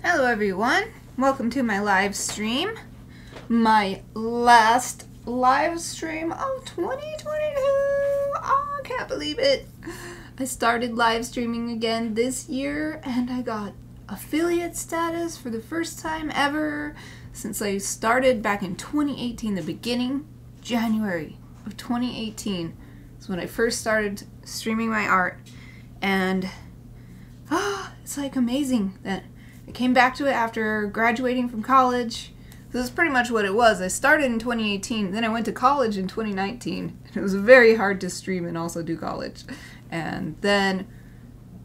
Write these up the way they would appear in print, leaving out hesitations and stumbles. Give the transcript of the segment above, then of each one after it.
Hello everyone, welcome to my live stream. My last live stream of 2022. Oh, I can't believe it. I started live streaming again this year and I got affiliate status for the first time ever since I started back in 2018, the beginning, January of 2018 is when I first started streaming my art, and it's like amazing that I came back to it after graduating from college. This is pretty much what it was. I started in 2018, then I went to college in 2019. It was very hard to stream and also do college. And then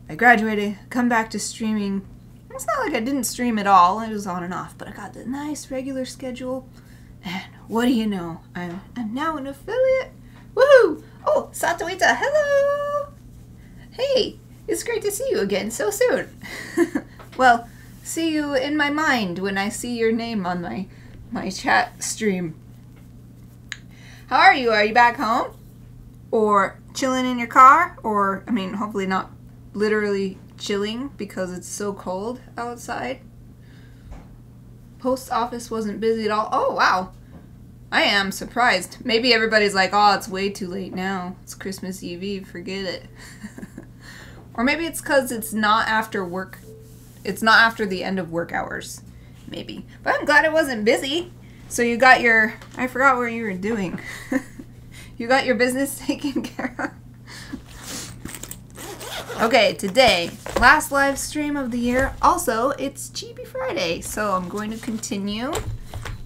I graduated, come back to streaming. It's not like I didn't stream at all, it was on and off, but I got the nice regular schedule. And what do you know? I'm now an affiliate. Woohoo! Oh, Satoita, hello! Hey, it's great to see you again so soon. Well, see you in my mind when I see your name on my chat stream. How are you? Are you back home? Or chilling in your car? Or, I mean, hopefully not literally chilling because it's so cold outside. Post office wasn't busy at all. Oh, wow. I am surprised. Maybe everybody's like, oh, it's way too late now. It's Christmas Eve, forget it. Or maybe it's because it's not after work. It's not after the end of work hours, maybe. But I'm glad it wasn't busy. So you got your, I forgot what you were doing. You got your business taken care of. Okay, today, last live stream of the year. Also, it's Chibi Friday, so I'm going to continue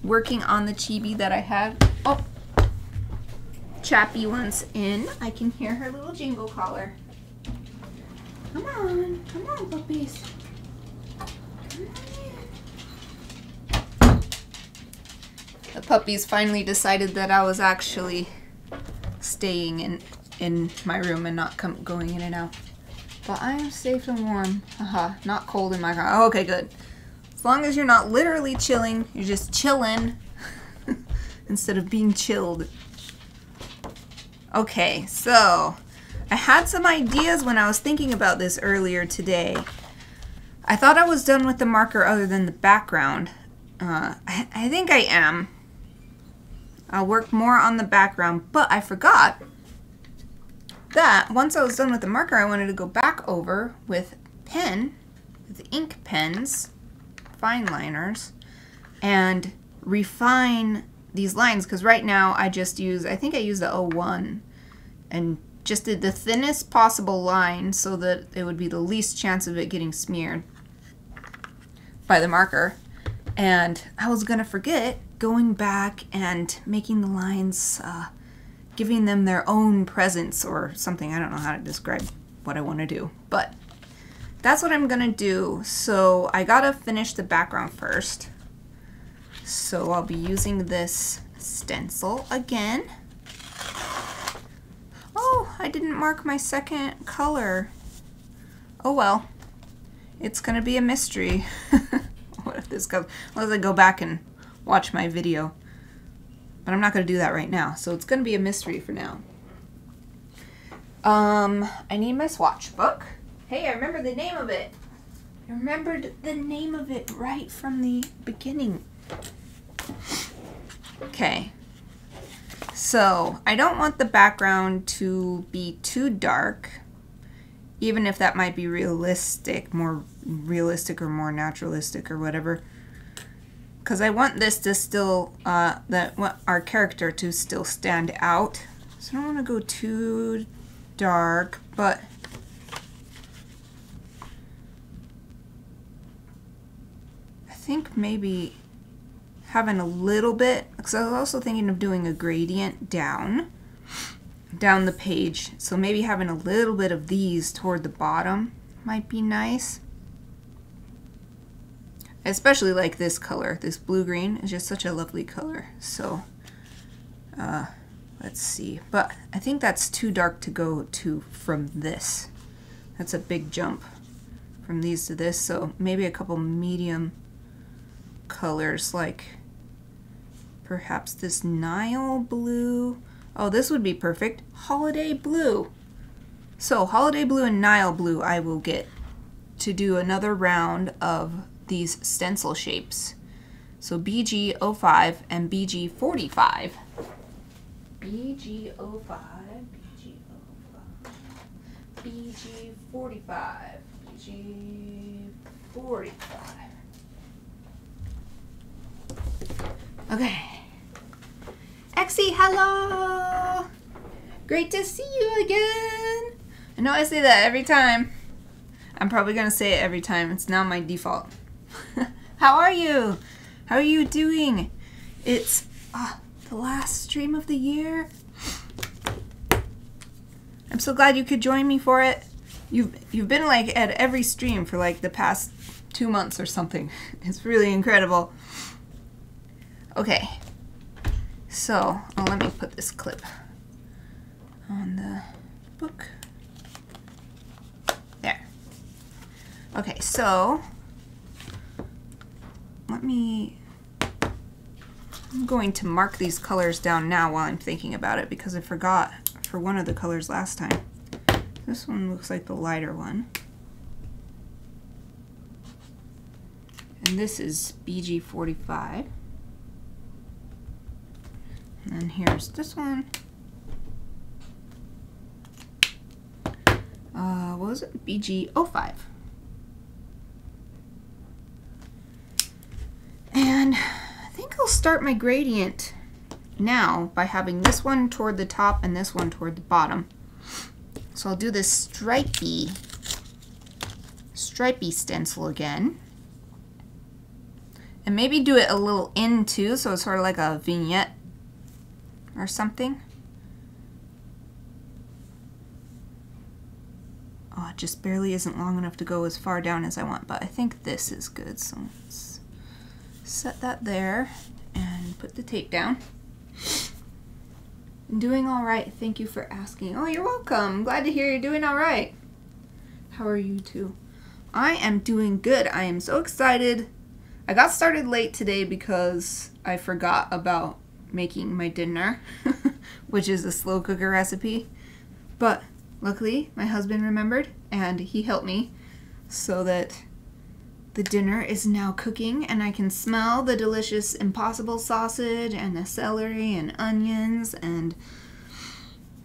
working on the Chibi that I had. Oh, Chappie wants in. I can hear her little jingle collar. Come on, puppies. The puppies finally decided that I was actually staying in my room and not going in and out. But I am safe and warm. Haha, not cold in my car. Oh, okay, good. As long as you're not literally chilling, you're just chilling instead of being chilled. Okay, so I had some ideas when I was thinking about this earlier today. I thought I was done with the marker other than the background. I think I am. I'll work more on the background, but I forgot that once I was done with the marker, I wanted to go back over with ink pens, fine liners, and refine these lines, because right now I just use, I think I use the 01 and just did the thinnest possible line so that it would be the least chance of it getting smeared by the marker. And I was gonna forget going back and making the lines, giving them their own presence or something. I don't know how to describe what I want to do, but that's what I'm gonna do. So I gotta finish the background first. So I'll be using this stencil again. Oh, I didn't mark my second color. Oh well. It's gonna be a mystery. What if this goes? Unless I go back and watch my video. But I'm not gonna do that right now, so it's gonna be a mystery for now. I need my swatch book. Hey, I remember the name of it. I remembered the name of it right from the beginning. Okay. So, I don't want the background to be too dark, even if that might be realistic, more realistic or more naturalistic or whatever. Because I want this to still, our character to still stand out. So I don't want to go too dark, but I think maybe having a little bit, because I was also thinking of doing a gradient down the page. So maybe having a little bit of these toward the bottom might be nice. I especially like this color. This blue-green is just such a lovely color. So, let's see. But I think that's too dark to go to from this. That's a big jump from these to this. So maybe a couple medium colors, like perhaps this Nile blue. Oh, this would be perfect. Holiday blue. So Holiday blue and Nile blue I will get to do another round of these stencil shapes. So BG05 and BG45. BG05, BG45, BG45. Okay. Exie, hello! Great to see you again! I know I say that every time. I'm probably gonna say it every time. It's now my default. How are you? How are you doing? It's the last stream of the year. I'm so glad you could join me for it. You've been like at every stream for like the past 2 months or something. It's really incredible. Okay. So, let me put this clip on the book. There. Okay, so I'm going to mark these colors down now while I'm thinking about it because I forgot for one of the colors last time. This one looks like the lighter one. And this is BG45. And then here's this one. What was it? BG05. And I think I'll start my gradient now by having this one toward the top and this one toward the bottom. So I'll do this stripey stencil again. And maybe do it a little in too, so it's sort of like a vignette or something. Oh, it just barely isn't long enough to go as far down as I want, but I think this is good, so let's set that there and put the tape down. I'm doing all right. Thank you for asking. Oh, you're welcome. Glad to hear you're doing all right. How are you too? I am doing good. I am so excited. I got started late today because I forgot about making my dinner, which is a slow cooker recipe. But luckily, my husband remembered and he helped me so that the dinner is now cooking and I can smell the delicious Impossible sausage and the celery and onions and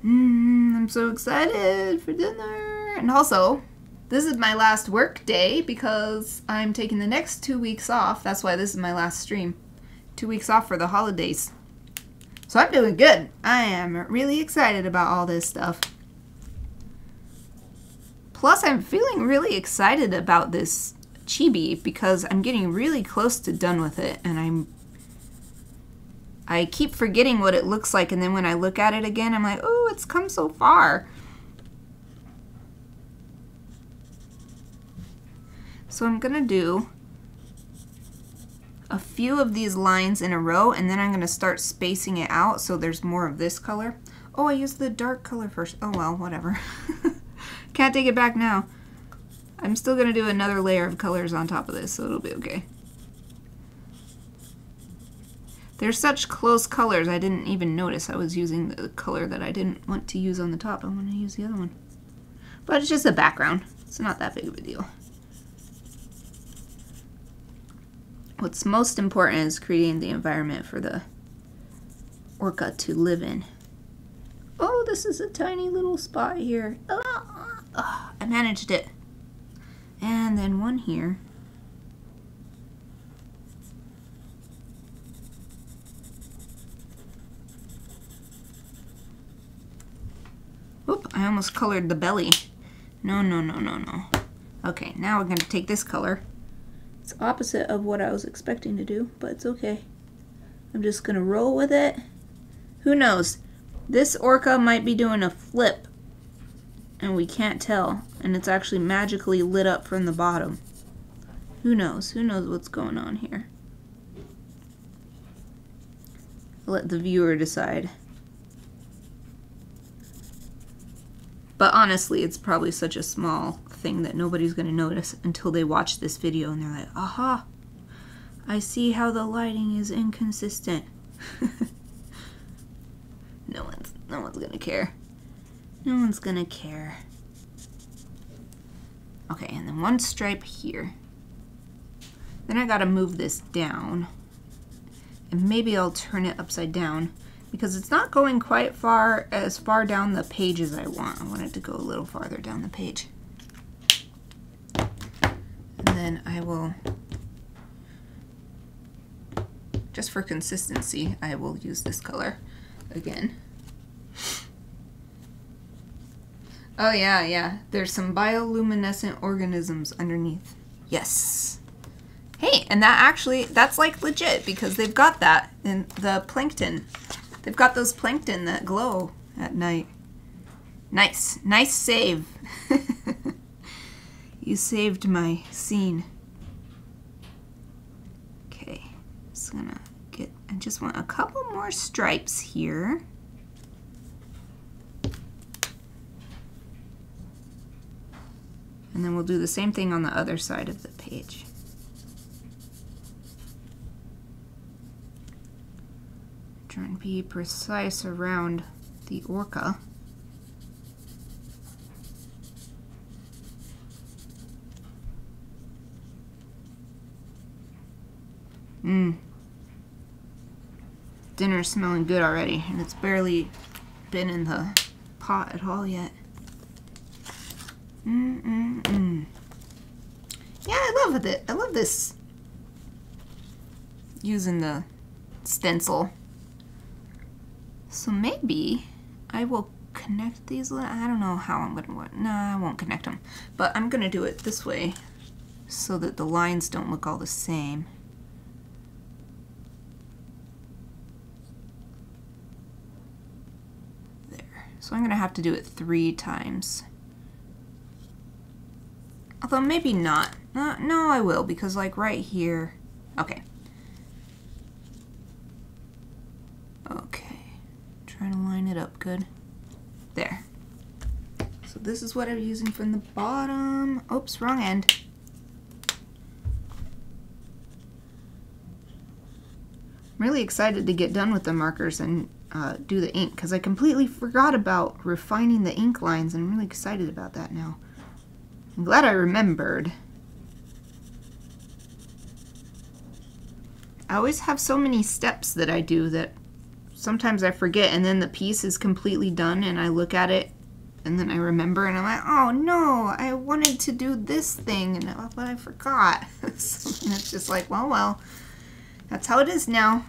I'm so excited for dinner. And also, this is my last work day because I'm taking the next 2 weeks off. That's why this is my last stream. 2 weeks off for the holidays. So I'm doing good. I am really excited about all this stuff. Plus, I'm feeling really excited about this Chibi because I'm getting really close to done with it, and I keep forgetting what it looks like, and then when I look at it again, I'm like, oh, it's come so far. So I'm gonna do a few of these lines in a row, and then I'm gonna start spacing it out so there's more of this color. Oh, I used the dark color first. Oh well, whatever. Can't take it back now. I'm still gonna do another layer of colors on top of this, so it'll be okay. They're such close colors, I didn't even notice I was using the color that I didn't want to use on the top. I want to use the other one. But it's just a background. It's not that big of a deal. What's most important is creating the environment for the Orca to live in. Oh, this is a tiny little spot here. I managed it. And then one here. Oop, I almost colored the belly. No, no, no, no, no. Okay, now we're going to take this color. It's opposite of what I was expecting to do, but it's okay. I'm just going to roll with it. Who knows? This Orca might be doing a flip, and we can't tell, and it's actually magically lit up from the bottom. Who knows? Who knows what's going on here? I'll let the viewer decide. But honestly, it's probably such a small thing that nobody's going to notice until they watch this video and they're like, aha, I see how the lighting is inconsistent. No one's going to care. No one's going to care. Okay, and then one stripe here. Then I gotta move this down. And maybe I'll turn it upside down because it's not going quite as far down the page as I want. I want it to go a little farther down the page. And then I will, just for consistency, I will use this color again. Oh yeah, there's some bioluminescent organisms underneath. Yes. Hey, and that's like legit because they've got that in the plankton. They've got those plankton that glow at night. Nice save. You saved my scene. Okay, just gonna I just want a couple more stripes here. And then we'll do the same thing on the other side of the page. Try and be precise around the orca. Dinner's smelling good already, and it's barely been in the pot at all yet. Yeah, I love it. I love this. Using the stencil. So maybe I will connect these. I don't know how I'm gonna. Nah, I won't connect them. But I'm gonna do it this way, so that the lines don't look all the same. There. So I'm gonna have to do it 3 times. Although maybe not. No, I will, because like right here. Okay. Okay. Try to line it up good. There. So this is what I'm using from the bottom. Oops, wrong end. I'm really excited to get done with the markers and do the ink, because I completely forgot about refining the ink lines, and I'm really excited about that now. I'm glad I remembered. I always have so many steps that I do that sometimes I forget, and then the piece is completely done and I look at it and then I remember and I'm like, oh no, I wanted to do this thing, but I forgot. And it's just like, well, that's how it is now.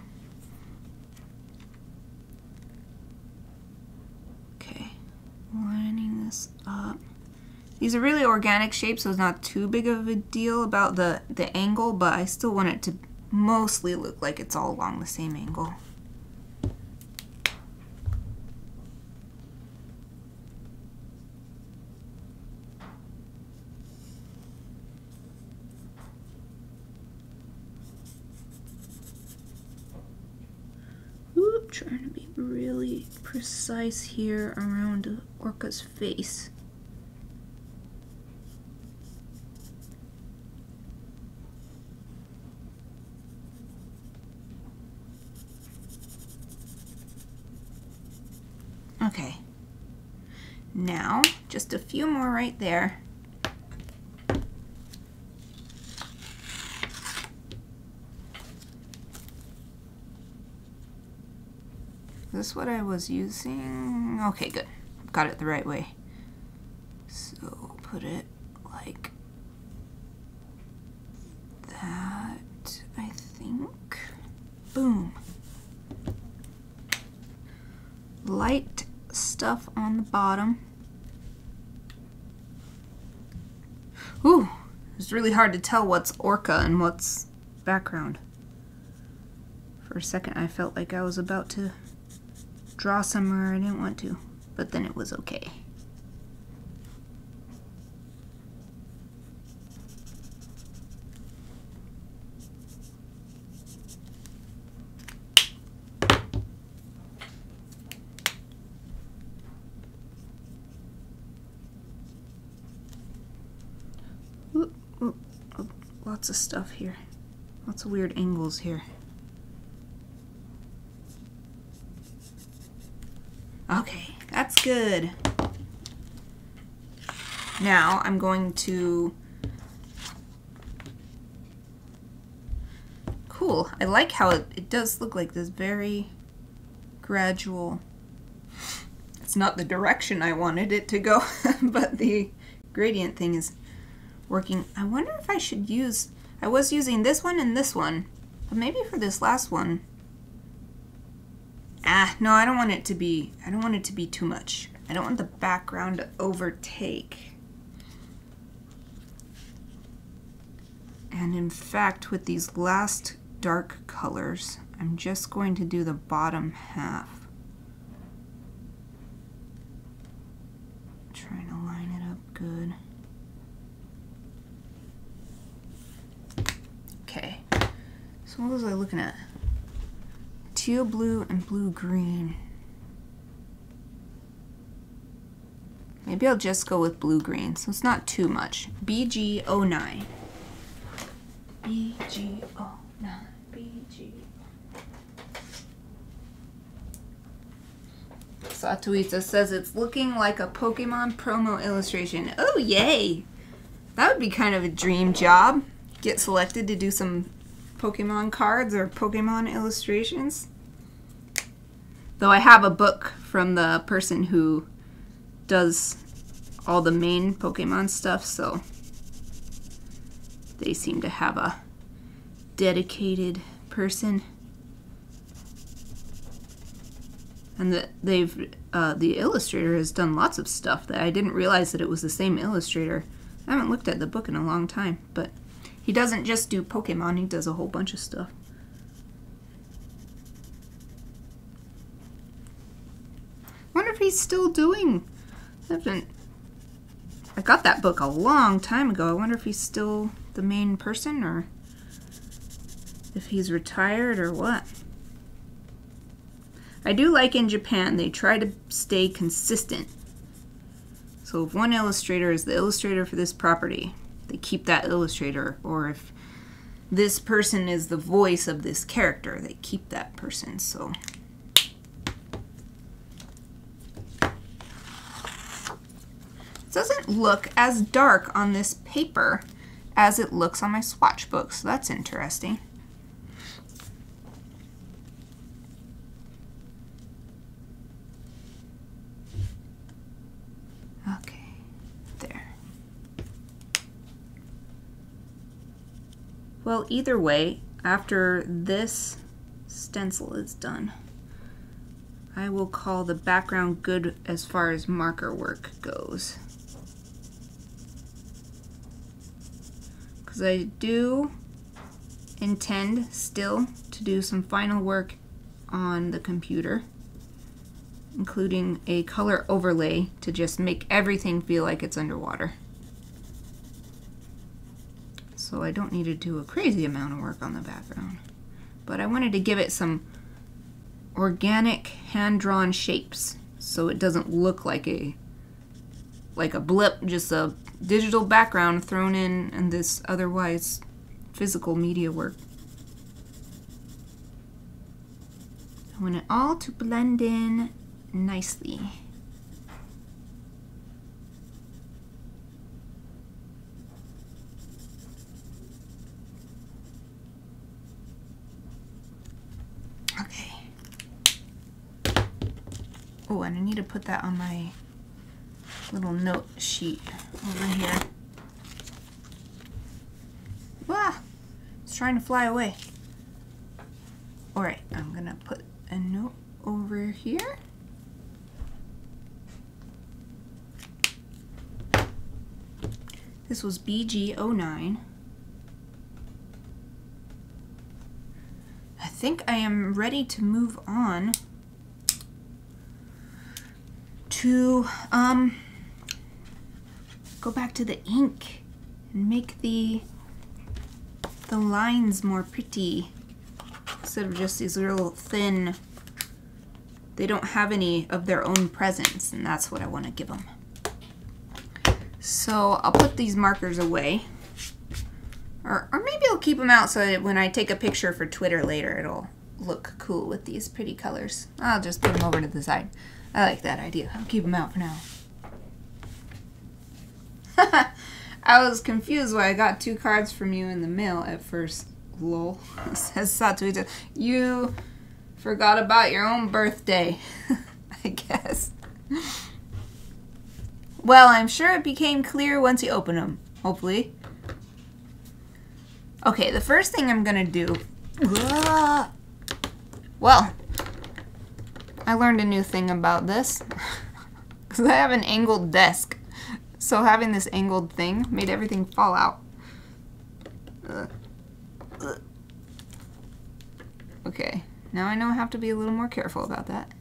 Okay, lining this up. These are really organic shapes, so it's not too big of a deal about the angle, but I still want it to mostly look like it's all along the same angle. Oop, trying to be really precise here around Orca's face. Okay, now just a few more right there. Is this what I was using? Okay, good. Got it the right way. So put it like that, I think. Boom. Light stuff on the bottom. Ooh, it's really hard to tell what's Orca and what's background. For a second I felt like I was about to draw somewhere I didn't want to, but then it was okay. Lots of stuff here. Lots of weird angles here. Okay, that's good. Now I'm going to cool. I like how it does look like this very gradual. It's not the direction I wanted it to go, but the gradient thing is working. I wonder if I should use, I was using this one and this one, but maybe for this last one. No, I don't want it to be too much. I don't want the background to overtake. And in fact, with these last dark colors, I'm just going to do the bottom half. Trying to line it up good. Okay, so what was I looking at? Teal blue and blue green. Maybe I'll just go with blue green, so it's not too much. BG09. BG09. BG. Satuita says it's looking like a Pokemon promo illustration. Oh, yay! That would be kind of a dream job. Get selected to do some Pokemon cards or Pokemon illustrations. Though I have a book from the person who does all the main Pokemon stuff, so they seem to have a dedicated person. And the illustrator has done lots of stuff that I didn't realize that it was the same illustrator. I haven't looked at the book in a long time, but he doesn't just do Pokemon, he does a whole bunch of stuff. Wonder if he's still doing. I got that book a long time ago. I wonder if he's still the main person or if he's retired or what. I do like in Japan, they try to stay consistent. So if one illustrator is the illustrator for this property, they keep that illustrator. Or if this person is the voice of this character, they keep that person. So it doesn't look as dark on this paper as it looks on my swatch book, so that's interesting. Okay, there. Well, either way, after this stencil is done, I will call the background good as far as marker work goes. Because I do intend still to do some final work on the computer, including a color overlay to just make everything feel like it's underwater. So I don't need to do a crazy amount of work on the background. But I wanted to give it some organic hand-drawn shapes so it doesn't look like a blip, just a digital background thrown in and this otherwise physical media work. I want it all to blend in nicely. Okay. Oh, and I need to put that on my little note sheet over here. Wow, it's trying to fly away. Alright, I'm gonna put a note over here. This was BG09. I think I am ready to move on to go back to the ink and make the lines more pretty instead of just these real thin. They don't have any of their own presence, and that's what I want to give them. So I'll put these markers away, or maybe I'll keep them out so that when I take a picture for Twitter later, it'll look cool with these pretty colors. I'll just put them over to the side. I like that idea. I'll keep them out for now. I was confused why I got 2 cards from you in the mail at first Lol. Says Satuita. You forgot about your own birthday, I guess. Well, I'm sure it became clear once you open them, hopefully. Okay, the first thing I'm gonna do... Well, I learned a new thing about this. Because I have an angled desk. So having this angled thing made everything fall out. Okay, now I know I have to be a little more careful about that.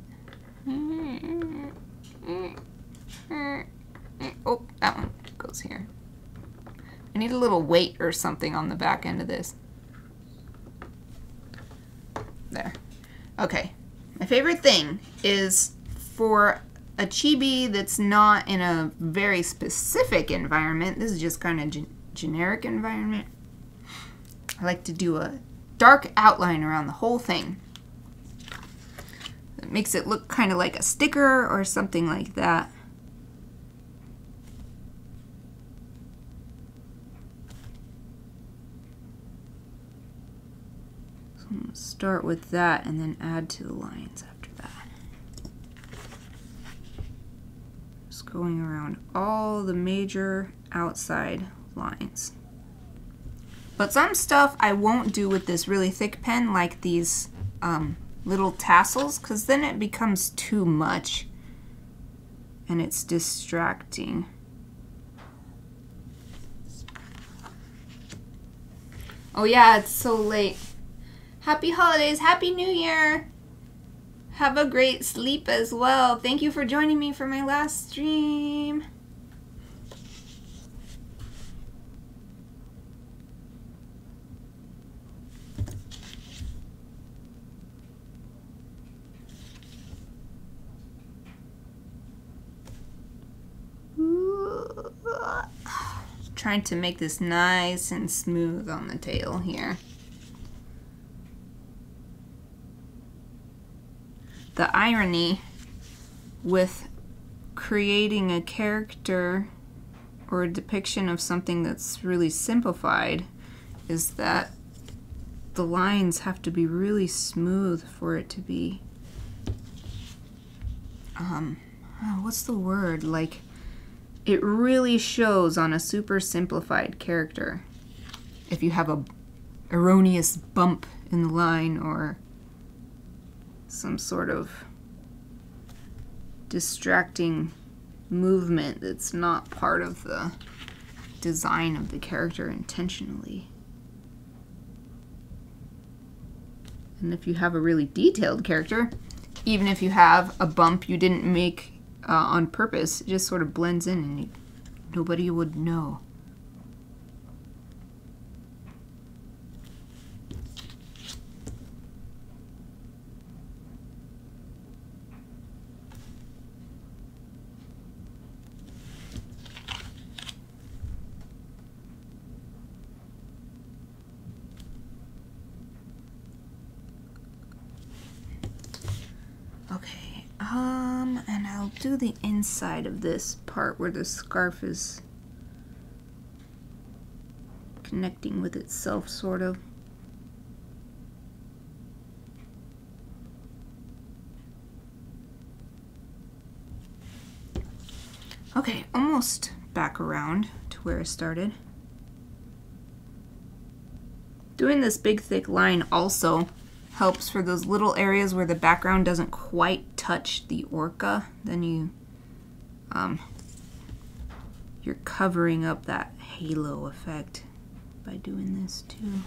Oh, that one goes here. I need a little weight or something on the back end of this. There. Okay. My favorite thing is for a chibi that's not in a very specific environment. This is just kind of generic environment. I like to do a dark outline around the whole thing. It makes it look kind of like a sticker or something like that. So I'm going to start with that and then add to the lines after that. Just going around all the major outside lines. But some stuff I won't do with this really thick pen, like these little tassels, because then it becomes too much and it's distracting. Oh yeah, it's so late. Happy holidays, Happy New Year! Have a great sleep as well. Thank you for joining me for my last stream. Trying to make this nice and smooth on the tail here. The irony with creating a character or a depiction of something that's really simplified is that the lines have to be really smooth for it to be what's the word, like it really shows on a super simplified character if you have a erroneous bump in the line or some sort of distracting movement that's not part of the design of the character intentionally. And if you have a really detailed character, even if you have a bump you didn't make on purpose, it just sort of blends in and nobody would know. Okay, and I'll do the inside of this part where the scarf is connecting with itself, sort of. Okay, almost back around to where I started. Doing this big thick line also helps for those little areas where the background doesn't quite touch the Orca. Then you're covering up that halo effect by doing this too.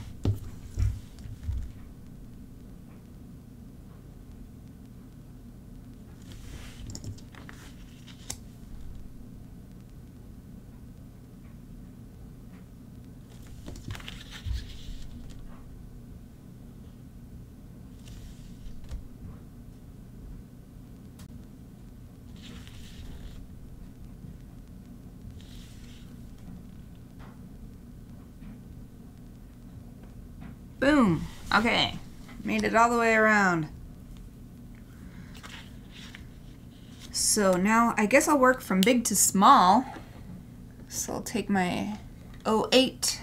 Boom. Okay. Made it all the way around. So now I guess I'll work from big to small. So I'll take my 08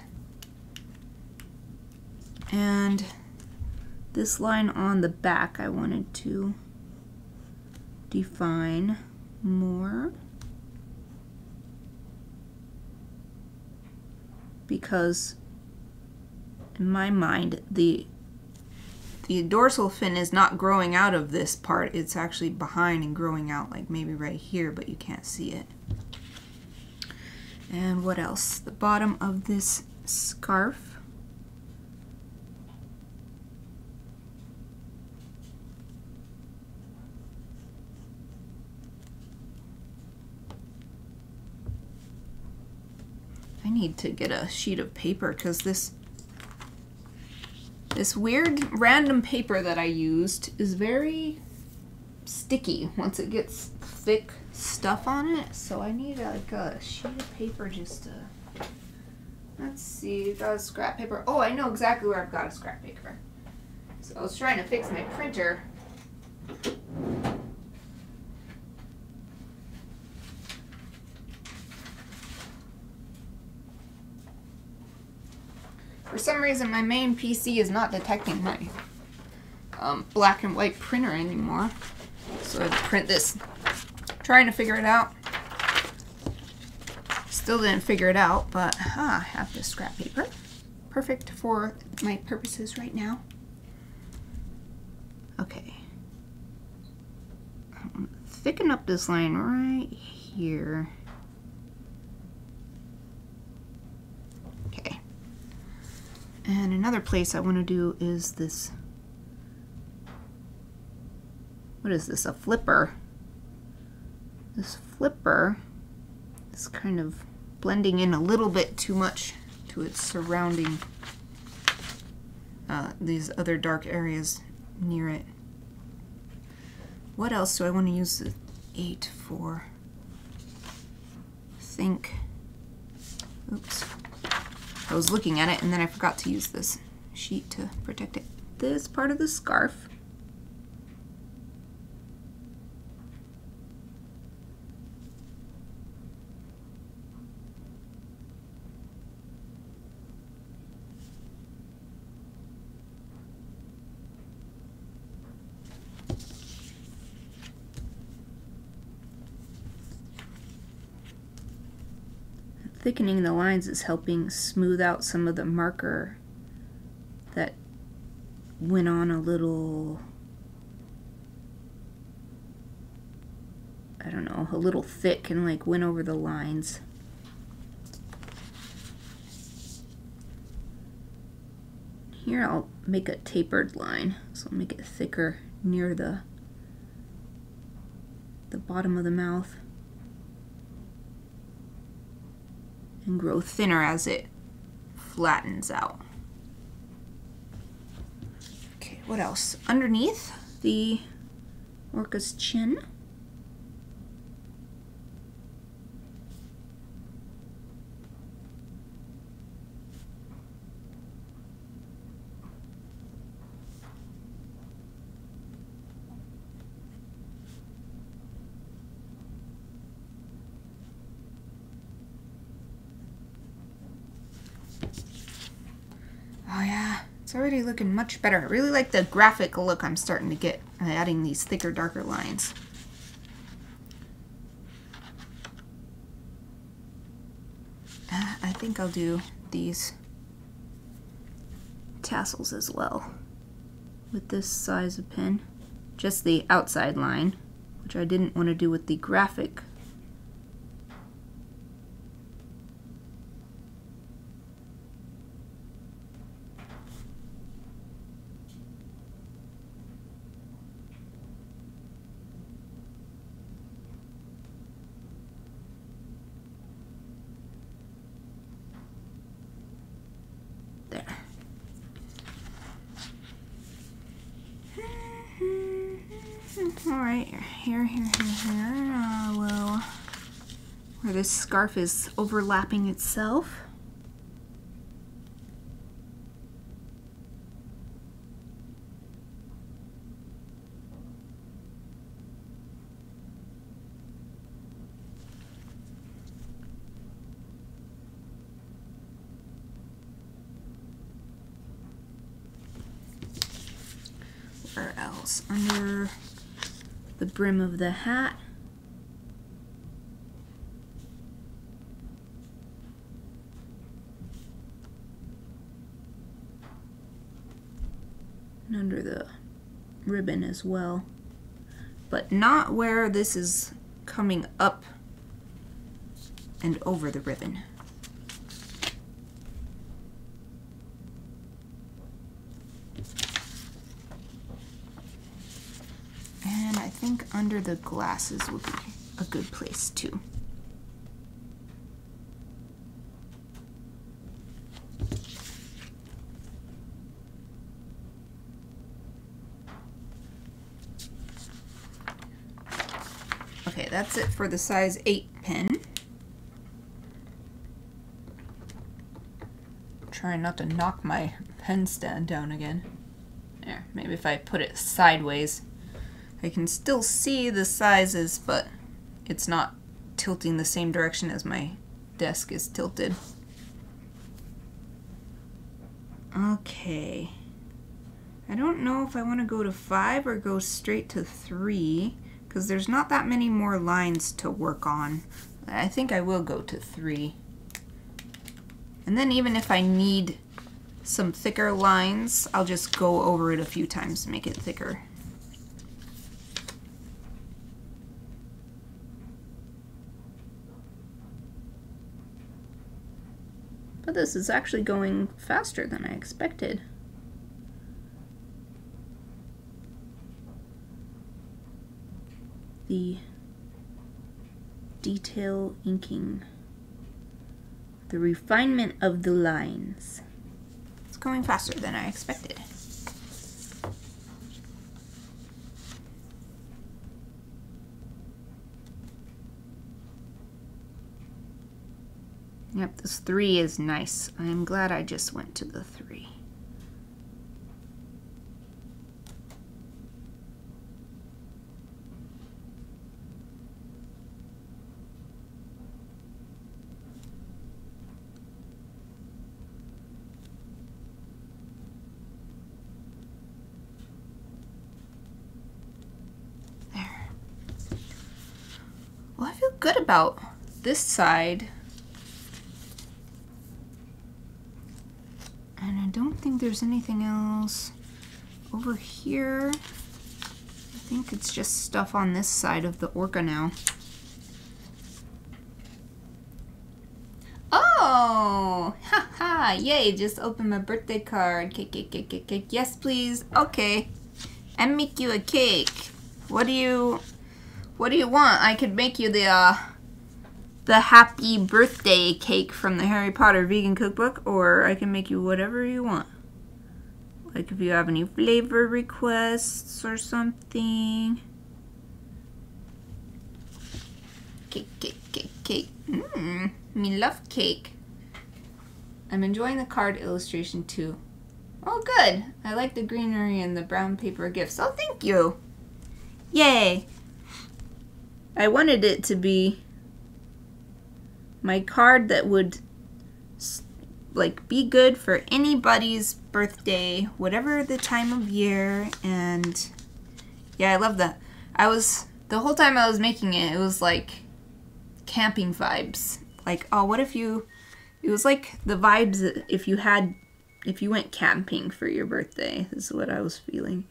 And this line on the back I wanted to define more, because in my mind the dorsal fin is not growing out of this part, it's actually behind and growing out, like maybe right here, but you can't see it. And what else? The bottom of this scarf. I need to get a sheet of paper because this weird random paper that I used is very sticky once it gets thick stuff on it. So I need like a sheet of paper just to, let's see, got a scrap paper. Oh, I know exactly where I've got a scrap paper. So I was trying to fix my printer. For some reason, my main PC is not detecting my black and white printer anymore. So I had to print this. Trying to figure it out. Still didn't figure it out, but I have this scrap paper. Perfect for my purposes right now. Okay. I'm gonna thicken up this line right here. Okay. And another place I want to do is this. What is this? A flipper. This flipper is kind of blending in a little bit too much to its surrounding, these other dark areas near it. What else do I want to use the 8 for? Think. Oops. I was looking at it and then I forgot to use this sheet to protect it. This part of the scarf. Thickening the lines is helping smooth out some of the marker that went on a little, I don't know, a little thick and like went over the lines. Here I'll make a tapered line, so I'll make it thicker near the bottom of the mouth. And grow thinner as it flattens out. Okay, what else? Underneath the Orca's chin. Oh yeah, it's already looking much better. I really like the graphic look I'm starting to get adding these thicker, darker lines. I think I'll do these tassels as well with this size of pin. Just the outside line, which I didn't want to do with the graphic. There. Alright, here. Well, where this scarf is overlapping itself. else under the brim of the hat. And under the ribbon as well, but not where this is coming up and over the ribbon. And I think under the glasses would be a good place too. Okay, that's it for the size 8 pen. Trying not to knock my pen stand down again. There, maybe if I put it sideways, I can still see the sizes, but it's not tilting the same direction as my desk is tilted. Okay. I don't know if I want to go to 5 or go straight to 3, because there's not that many more lines to work on. I think I will go to 3. And then even if I need some thicker lines, I'll just go over it a few times to make it thicker. But this is actually going faster than I expected. The detail inking. The refinement of the lines. It's going faster than I expected. Yep, this 3 is nice. I'm glad I just went to the 3. There. Well, I feel good about this side. And I don't think there's anything else over here. I think it's just stuff on this side of the Orca now. Oh! Haha! Yay! Just opened my birthday card. Cake, cake, cake, cake, cake. Yes, please. Okay. And make you a cake. What do you want? I could make you the happy birthday cake from the Harry Potter vegan cookbook, or I can make you whatever you want. Like if you have any flavor requests or something. Cake, cake, cake, cake. Me love cake. I'm enjoying the card illustration too. Oh good. I like the greenery and the brown paper gifts. Oh thank you. Yay. I wanted it to be my card that would like be good for anybody's birthday, whatever the time of year. And yeah, I love that. The whole time I was making it, it was like camping vibes. Like, oh, what if it was like the vibes if you went camping for your birthday, is what I was feeling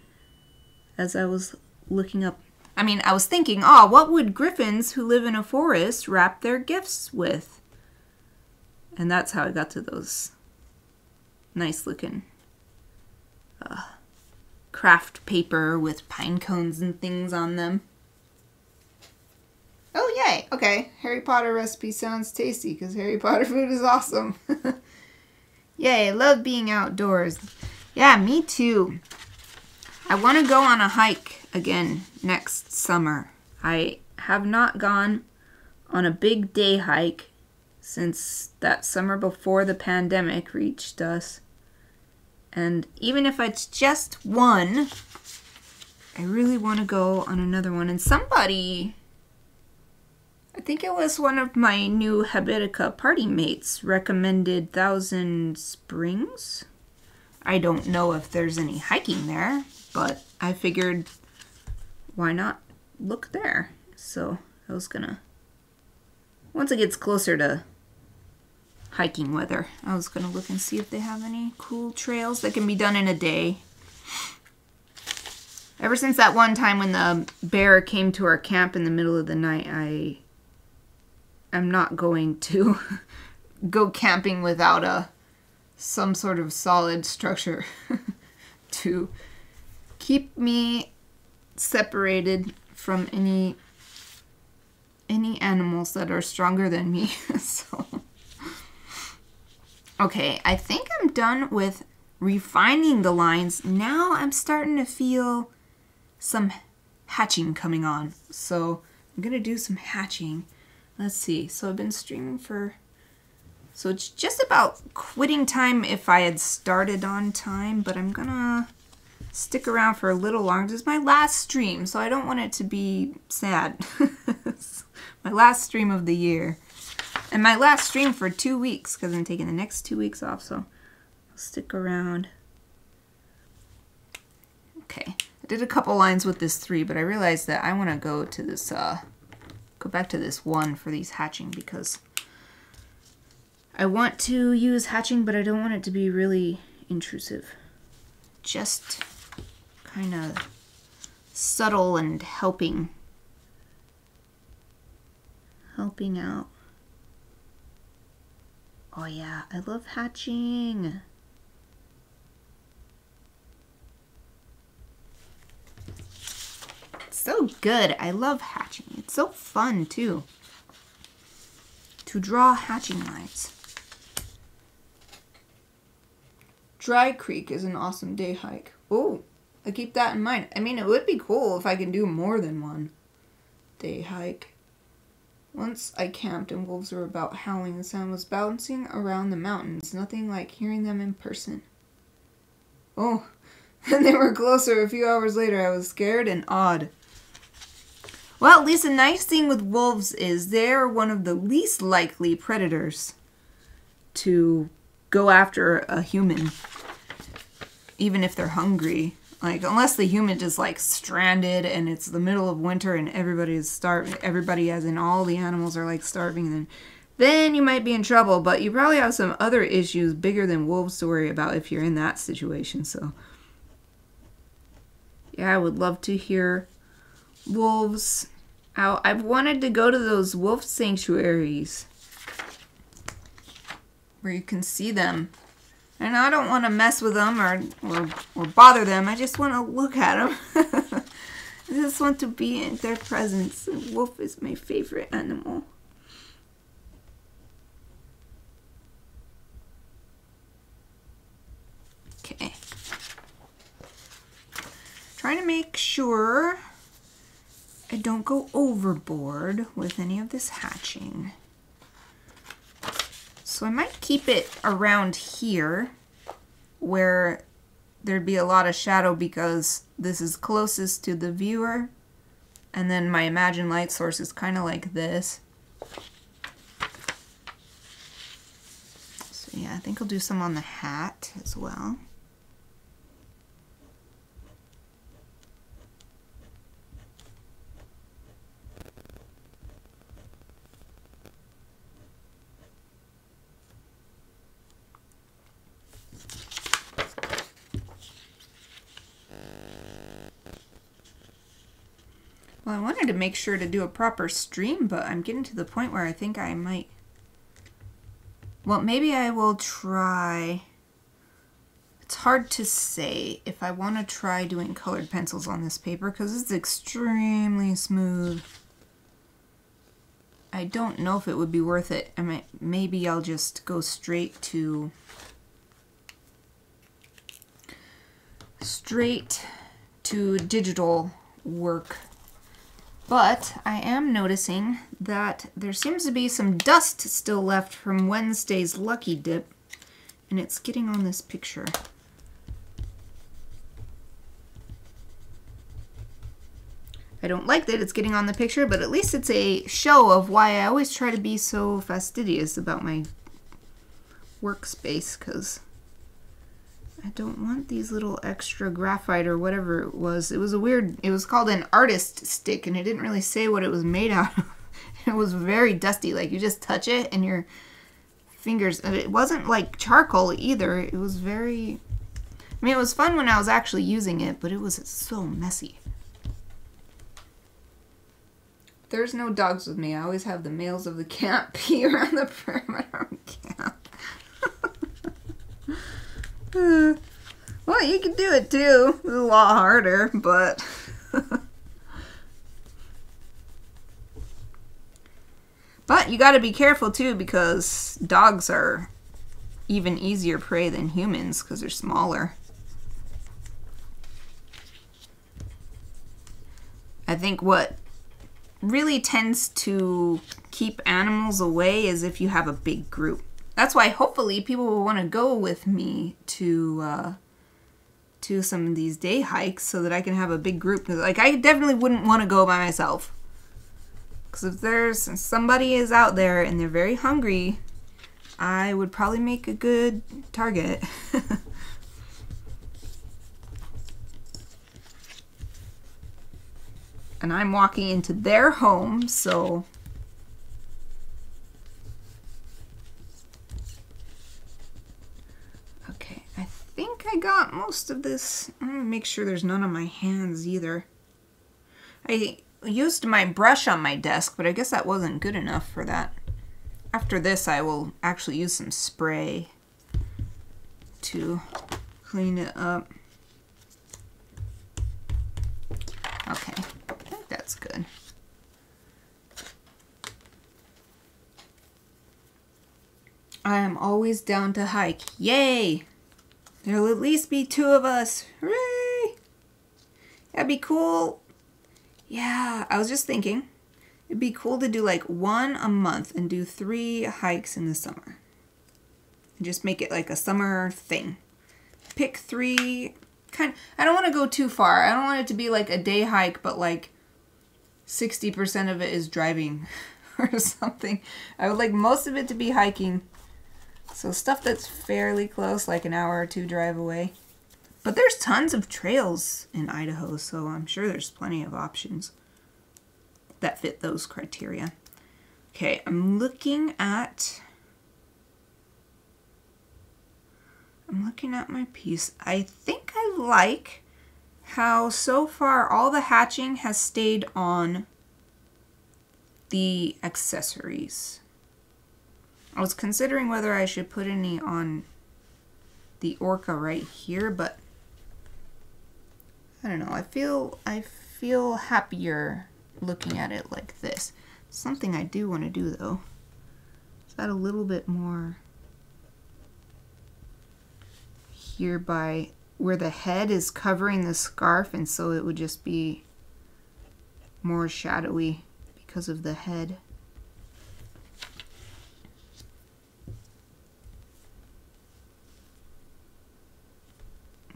as I was looking up. I mean, I was thinking, oh, what would griffins who live in a forest wrap their gifts with? And that's how I got to those nice looking craft paper with pine cones and things on them. Oh, yay. Okay. Harry Potter recipe sounds tasty because Harry Potter food is awesome. Yay. I love being outdoors. Yeah, me too. I want to go on a hike again next summer. I have not gone on a big day hike since that summer before the pandemic reached us. And even if it's just one, I really want to go on another one. And somebody, I think it was one of my new Habitica party mates, recommended Thousand Springs. I don't know if there's any hiking there, but I figured why not look there? So I was gonna, once it gets closer to hiking weather, I was gonna look and see if they have any cool trails that can be done in a day. Ever since that one time when the bear came to our camp in the middle of the night, I'm not going to go camping without some sort of solid structure to keep me separated from any animals that are stronger than me. So, okay, I think I'm done with refining the lines. Now I'm starting to feel some hatching coming on. So I'm gonna do some hatching. Let's see. So I've been streaming for, so it's just about quitting time if I had started on time, but I'm gonna stick around for a little longer. This is my last stream, so I don't want it to be sad. My last stream of the year. And my last stream for 2 weeks, because I'm taking the next 2 weeks off, so I'll stick around. Okay. I did a couple lines with this 3, but I realized that I want to go to this, go back to this 1 for these hatching, because I want to use hatching, but I don't want it to be really intrusive. Just kind of subtle and helping out. Oh yeah, I love hatching. It's so good. I love hatching. It's so fun too to draw hatching lines. Dry Creek is an awesome day hike. Oh, I keep that in mind. I mean, it would be cool if I can do more than one day hike. Once I camped and wolves were about howling. The sound was bouncing around the mountains. Nothing like hearing them in person. Oh, when they were closer a few hours later, I was scared and awed. Well, at least the nice thing with wolves is they're one of the least likely predators to go after a human, even if they're hungry. Like, unless the human is like stranded and it's the middle of winter and everybody is starving, everybody as in all the animals are like starving, then you might be in trouble. But you probably have some other issues bigger than wolves to worry about if you're in that situation. So yeah, I would love to hear wolves out. I've wanted to go to those wolf sanctuaries where you can see them. And I don't want to mess with them or bother them. I just want to look at them. I just want to be in their presence. Wolf is my favorite animal. Okay. Trying to make sure I don't go overboard with any of this hatching. So I might keep it around here where there'd be a lot of shadow because this is closest to the viewer. And then my imagined light source is kind of like this. So yeah, I think I'll do some on the hat as well. Well, I wanted to make sure to do a proper stream, but I'm getting to the point where I think I might... Well, maybe I will try... It's hard to say if I want to try doing colored pencils on this paper because it's extremely smooth. I don't know if it would be worth it. Maybe I'll just go straight to digital work. But I am noticing that there seems to be some dust still left from Wednesday's Lucky Dip, and it's getting on this picture. I don't like that it's getting on the picture, but at least it's a show of why I always try to be so fastidious about my workspace, because I don't want these little extra graphite or whatever it was. It was it was called an artist stick, and it didn't really say what it was made out of. It was very dusty. Like, you just touch it and your fingers, and it wasn't like charcoal either. It was very, I mean, it was fun when I was actually using it, but it was so messy. There's no dogs with me. I always have the males of the camp pee around the perimeter of camp. Well, you can do it too. It's a lot harder, but... But you gotta be careful too, because dogs are even easier prey than humans because they're smaller. I think what really tends to keep animals away is if you have a big group. That's why hopefully people will want to go with me to some of these day hikes so that I can have a big group. Like, I definitely wouldn't want to go by myself. Because if there's somebody is out there and they're very hungry, I would probably make a good target. And I'm walking into their home, so... Okay, I think I got most of this. I'm gonna make sure there's none on my hands either. I used my brush on my desk, but I guess that wasn't good enough for that. After this, I will actually use some spray to clean it up. Okay, I think that's good. I am always down to hike. Yay! There'll at least be 2 of us. Hooray! That'd be cool. Yeah, I was just thinking, it'd be cool to do like 1 a month and do 3 hikes in the summer. And just make it like a summer thing. Pick 3, I don't want to go too far. I don't want it to be like a day hike, but like 60% of it is driving or something. I would like most of it to be hiking. So stuff that's fairly close, like an hour or 2 drive away. But there's tons of trails in Idaho, so I'm sure there's plenty of options that fit those criteria. Okay, I'm looking at my piece. I think I like how so far all the hatching has stayed on the accessories. I was considering whether I should put any on the Orca right here, but I don't know. I feel happier looking at it like this. Something I do want to do though is add a little bit more here by where the head is covering the scarf, and so it would just be more shadowy because of the head.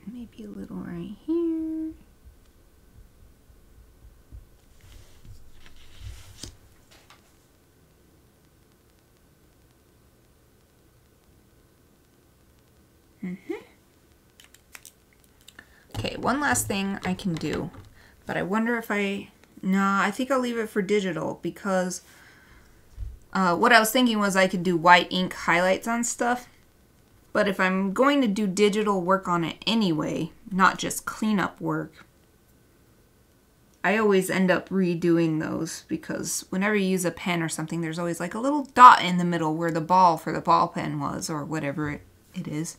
Maybe a little right here. Okay, one last thing I can do, but I wonder if I think I'll leave it for digital, because what I was thinking was I could do white ink highlights on stuff. But if I'm going to do digital work on it anyway, not just cleanup work, I always end up redoing those, because whenever you use a pen or something, there's always like a little dot in the middle where the ball for the ball pen was, or whatever it is.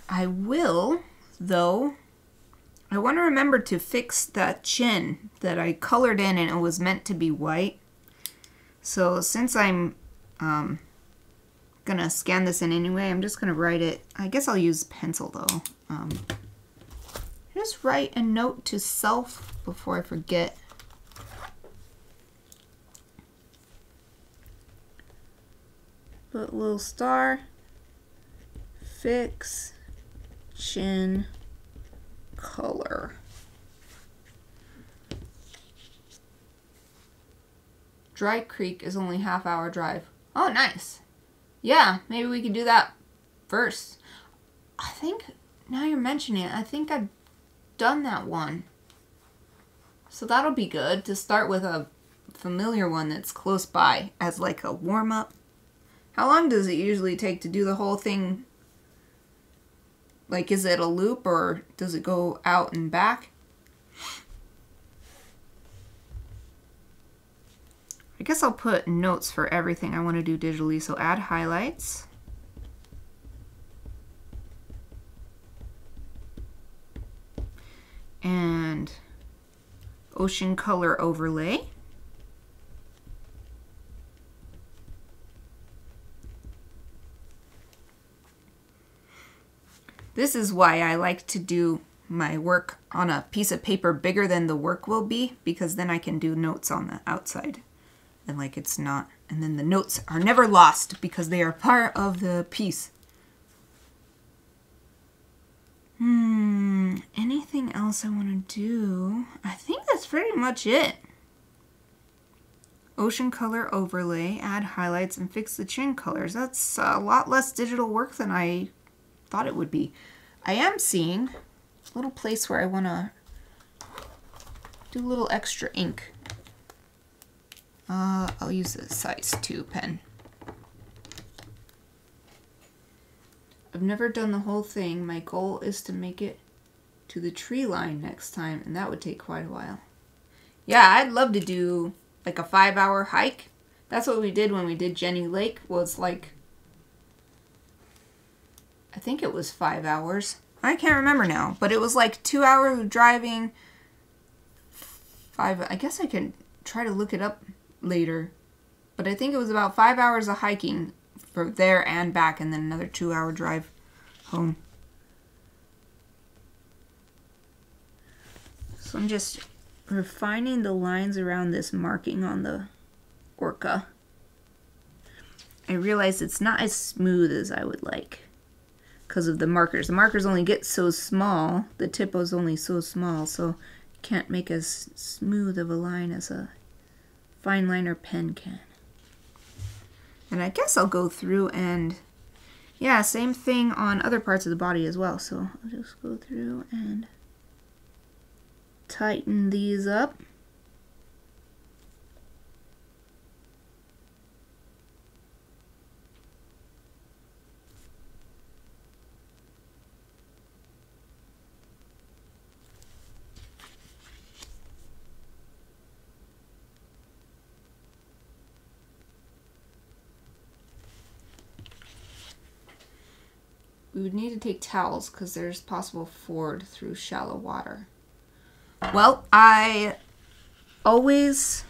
I will, though, I want to remember to fix that chin that I colored in and it was meant to be white. So since I'm gonna scan this in anyway, I'm just gonna write it. I guess I'll use pencil though. Just write a note to self before I forget. Put a little star. Fix chin color. Dry Creek is only half-hour drive. Oh, nice. Yeah, maybe we could do that first. I think, now you're mentioning it, I think I've done that one. So that'll be good to start with a familiar one that's close by as like a warm-up. How long does it usually take to do the whole thing? Like, is it a loop or does it go out and back? I guess I'll put notes for everything I want to do digitally. So add highlights. And ocean color overlay. This is why I like to do my work on a piece of paper bigger than the work will be, because then I can do notes on the outside. And like it's not, and then the notes are never lost because they are part of the piece. Anything else I want to do? I think that's pretty much it. Ocean color overlay, add highlights, and fix the chin colors. That's a lot less digital work than I thought it would be. I am seeing a little place where I want to do a little extra ink. I'll use a size 2 pen. I've never done the whole thing. My goal is to make it to the tree line next time, and that would take quite a while. Yeah, I'd love to do like a 5-hour hike. That's what we did when we did Jenny Lake, was like, I think it was 5 hours. I can't remember now, but it was like 2 hours of driving. I guess I can try to look it up later, but I think it was about 5 hours of hiking for there and back, and then another 2-hour drive home. So I'm just refining the lines around this marking on the Orca. I realize it's not as smooth as I would like because of the markers. The markers only get so small, the tip was only so small, so you can't make as smooth of a line as a fine liner pen can. And I guess I'll go through and, yeah, same thing on other parts of the body as well. So I'll just go through and tighten these up. We would need to take towels because there's possible ford through shallow water. Well, I always,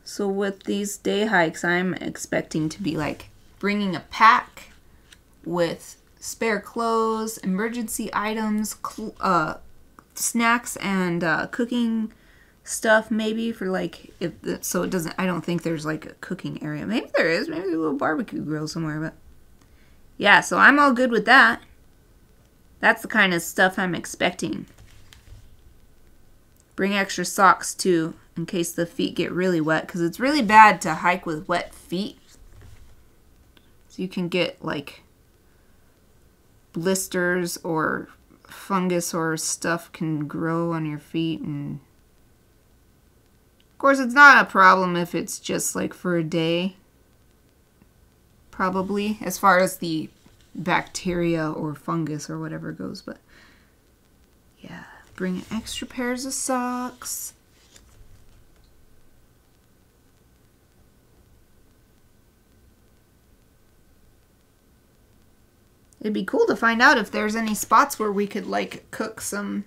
so with these day hikes, I'm expecting to be like bringing a pack with spare clothes, emergency items, snacks, and cooking stuff maybe for like, so it doesn't, I don't think there's like a cooking area. Maybe there is, maybe there's a little barbecue grill somewhere, but yeah, so I'm all good with that. That's the kind of stuff I'm expecting. Bring extra socks too, in case the feet get really wet, because it's really bad to hike with wet feet. So you can get like blisters or fungus or stuff can grow on your feet. And of course, it's not a problem if it's just like for a day. Probably, as far as the bacteria or fungus or whatever goes, but yeah, bring extra pairs of socks. It'd be cool to find out if there's any spots where we could like cook some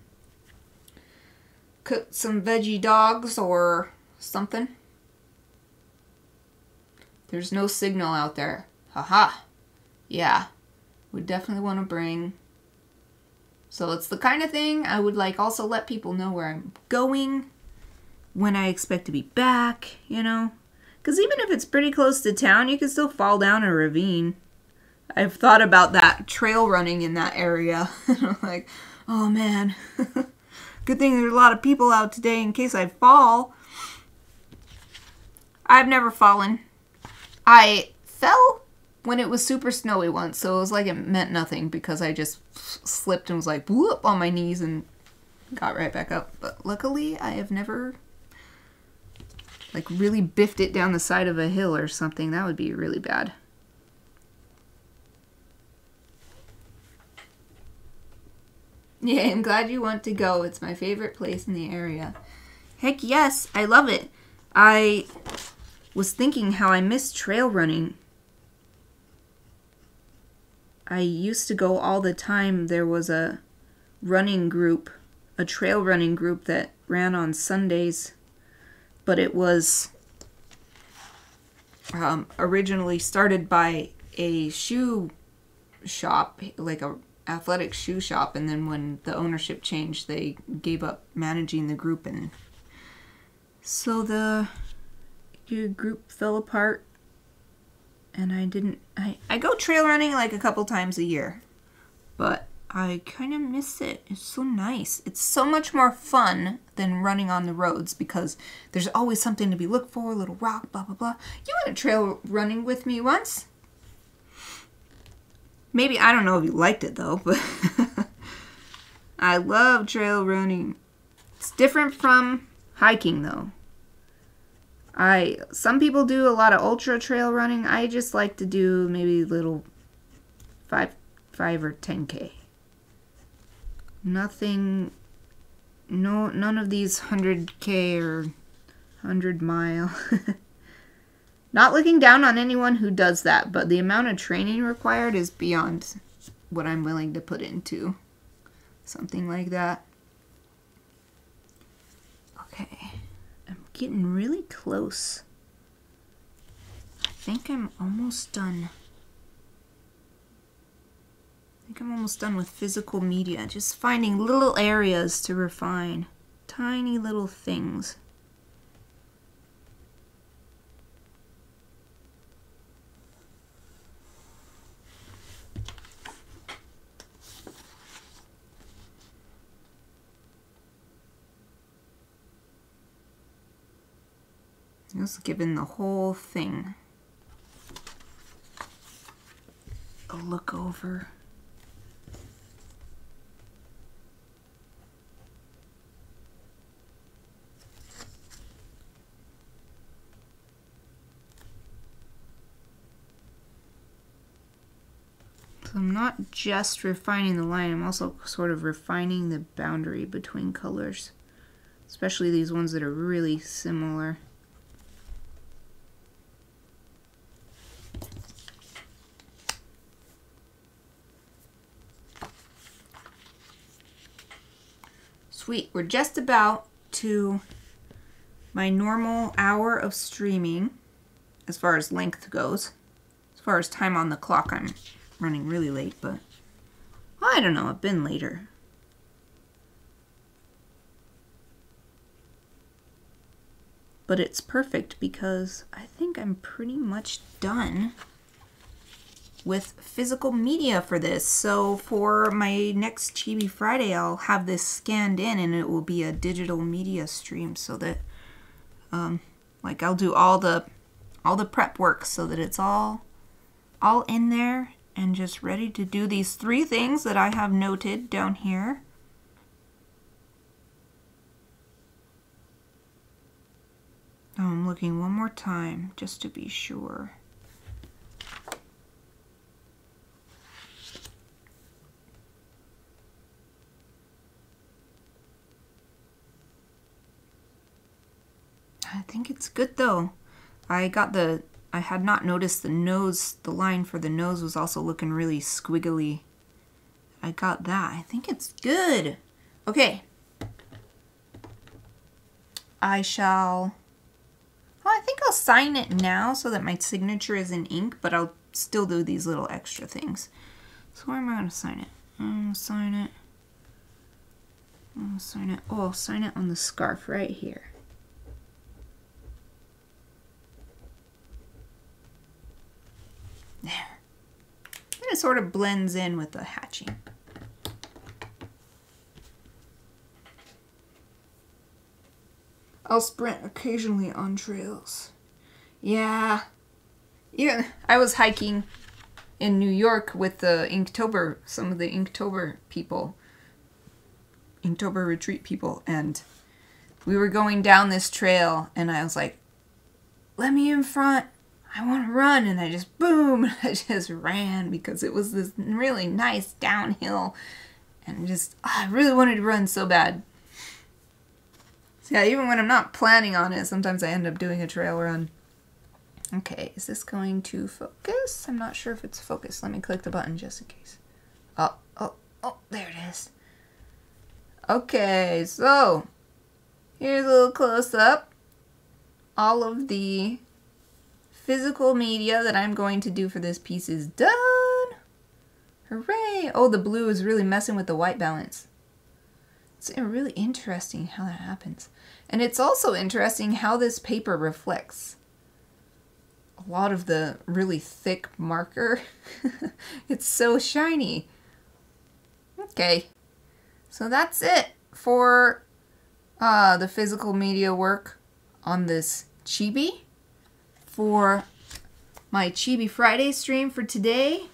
veggie dogs or something. There's no signal out there. Haha. Yeah. We definitely want to bring. So it's the kind of thing I would like also let people know where I'm going, when I expect to be back, you know. Because even if it's pretty close to town, you can still fall down a ravine. I've thought about that, trail running in that area. I'm like, oh man. Good thing there's a lot of people out today in case I fall. I've never fallen. I fell when it was super snowy once, so it was like it meant nothing because I just slipped and was like whoop on my knees and got right back up. But luckily I have never like really biffed it down the side of a hill or something. That would be really bad. Yeah, I'm glad you want to go. It's my favorite place in the area. Heck yes, I love it. I was thinking how I miss trail running. I used to go all the time. There was a running group, a trail running group that ran on Sundays, but it was originally started by a shoe shop, like a athletic shoe shop, and then when the ownership changed, they gave up managing the group, and so the group fell apart, and I go trail running like a couple times a year, but I kind of miss it. It's so nice. It's so much more fun than running on the roads because there's always something to be looked for, a little rock, blah, blah, blah. You went trail running with me once. Maybe, I don't know if you liked it though, but I love trail running. It's different from hiking though. Some people do a lot of ultra trail running. I just like to do maybe little 5 or 10K. Nothing, none of these 100K or 100 mile. Not looking down on anyone who does that, but the amount of training required is beyond what I'm willing to put into something like that. Okay, I'm getting really close. I think I'm almost done. I think I'm almost done with physical media. Just finding little areas to refine. Tiny little things. Just giving the whole thing a look over. So I'm not just refining the line, I'm also sort of refining the boundary between colors, especially these ones that are really similar. Sweet, we're just about to my normal hour of streaming as far as length goes. As far as time on the clock, I'm running really late, but well, I don't know, I've been later. But it's perfect because I think I'm pretty much done with physical media for this. So for my next Chibi Friday, I'll have this scanned in and it will be a digital media stream so that like I'll do all the prep work so that it's all in there and just ready to do these 3 things that I have noted down here. Oh, I'm looking one more time just to be sure. I think it's good though. I had not noticed the nose, the line for the nose was also looking really squiggly. I got that. I think it's good. Okay. I think I'll sign it now so that my signature is in ink, but I'll still do these little extra things. So where am I going to sign it? I'm going to sign it. Oh, I'll sign it on the scarf right here. There. And it sort of blends in with the hatching. I'll sprint occasionally on trails. Yeah. Yeah, I was hiking in New York with the Inktober, some of the Inktober people, Inktober retreat people, and we were going down this trail, and I was like, let me in front, I want to run, and I just, boom, I just ran because it was this really nice downhill, and just, I really wanted to run so bad. So yeah, even when I'm not planning on it, sometimes I end up doing a trail run. Okay, is this going to focus? I'm not sure if it's focused. Let me click the button just in case. Oh, there it is. Okay, so here's a little close-up. All of the physical media that I'm going to do for this piece is done. Hooray! Oh, the blue is really messing with the white balance. It's really interesting how that happens. And it's also interesting how this paper reflects a lot of the really thick marker. It's so shiny. Okay, so that's it for the physical media work on this Chibi. For my Chibi Friday stream for today,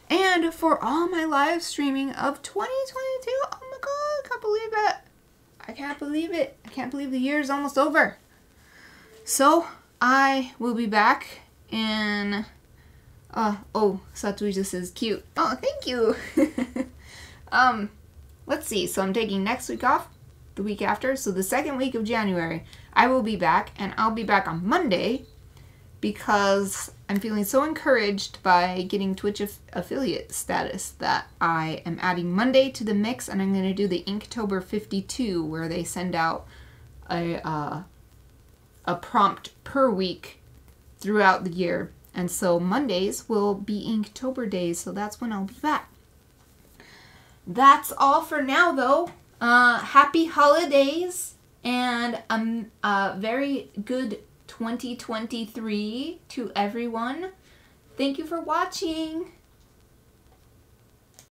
and for all my live streaming of 2022. Oh my god, I can't believe it. I can't believe it. I can't believe the year is almost over. So, I will be back in... oh, Satoshi just says cute. Oh, thank you. Let's see. So, I'm taking next week off, the week after. So, the second week of January, I will be back, and I'll be back on Monday because I'm feeling so encouraged by getting Twitch affiliate status that I am adding Monday to the mix, and I'm going to do the Inktober 52 where they send out a prompt per week throughout the year. And so Mondays will be Inktober days, so that's when I'll be back. That's all for now, though. Happy holidays and a very good 2023 to everyone. Thank you for watching.